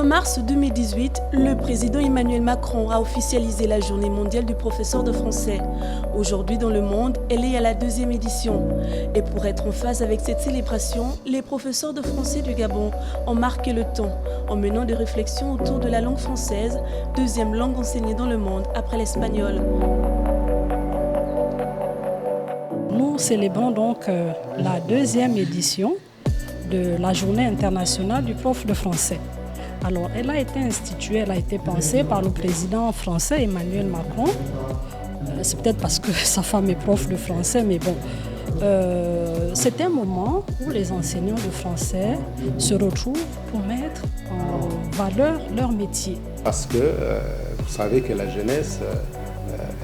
mars 2018, le président Emmanuel Macron a officialisé la Journée mondiale du professeur de français. Aujourd'hui, dans le monde, elle est à la 2e édition. Et pour être en phase avec cette célébration, les professeurs de français du Gabon ont marqué le temps en menant des réflexions autour de la langue française, 2e langue enseignée dans le monde après l'espagnol. Nous célébrons donc la 2e édition de la Journée internationale du prof de français. Alors, elle a été instituée, elle a été pensée par le président français Emmanuel Macron. C'est peut-être parce que sa femme est prof de français, mais bon. C'est un moment où les enseignants de français se retrouvent pour mettre en valeur leur métier. Parce que vous savez que la jeunesse,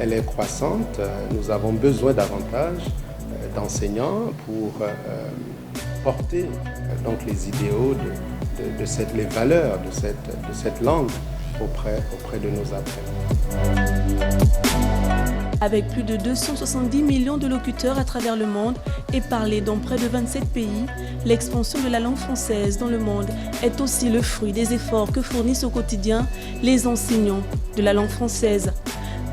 elle est croissante. Nous avons besoin davantage d'enseignants pour porter donc les idéaux les valeurs de cette langue auprès de nos apprenants. Avec plus de 270 millions de locuteurs à travers le monde et parlés dans près de 27 pays, l'expansion de la langue française dans le monde est aussi le fruit des efforts que fournissent au quotidien les enseignants de la langue française.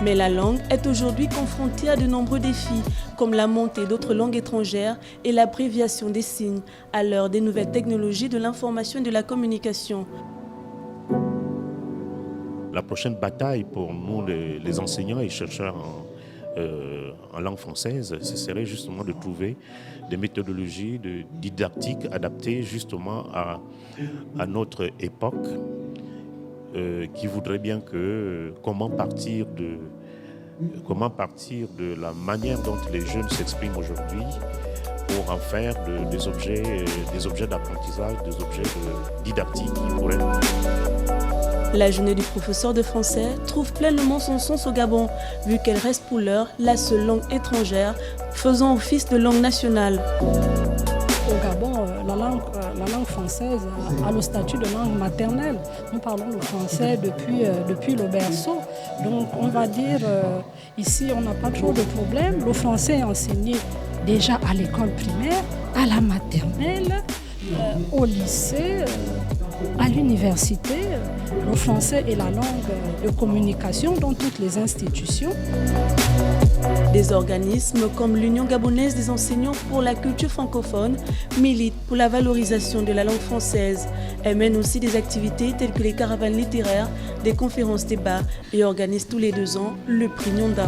Mais la langue est aujourd'hui confrontée à de nombreux défis, comme la montée d'autres langues étrangères et l'abréviation des signes à l'heure des nouvelles technologies de l'information et de la communication. La prochaine bataille pour nous, les enseignants et chercheurs en langue française, ce serait justement de trouver des méthodologies de didactique adaptées justement à notre époque, qui voudrait bien que comment partir de la manière dont les jeunes s'expriment aujourd'hui pour en faire des objets d'apprentissage, des objets didactiques qui pourraient... La journée du professeur de français trouve pleinement son sens au Gabon, vu qu'elle reste pour l'heure la seule langue étrangère faisant office de langue nationale. Au Gabon, la langue française a le statut de langue maternelle. Nous parlons le français depuis le berceau. Donc on va dire, ici on n'a pas trop de problèmes. Le français est enseigné déjà à l'école primaire, à la maternelle, au lycée, à l'université. Le français est la langue de communication dans toutes les institutions. Des organismes comme l'Union gabonaise des enseignants pour la culture francophone militent pour la valorisation de la langue française. Elle mène aussi des activités telles que les caravanes littéraires, des conférences débats et organise tous les 2 ans le prix Nyonda.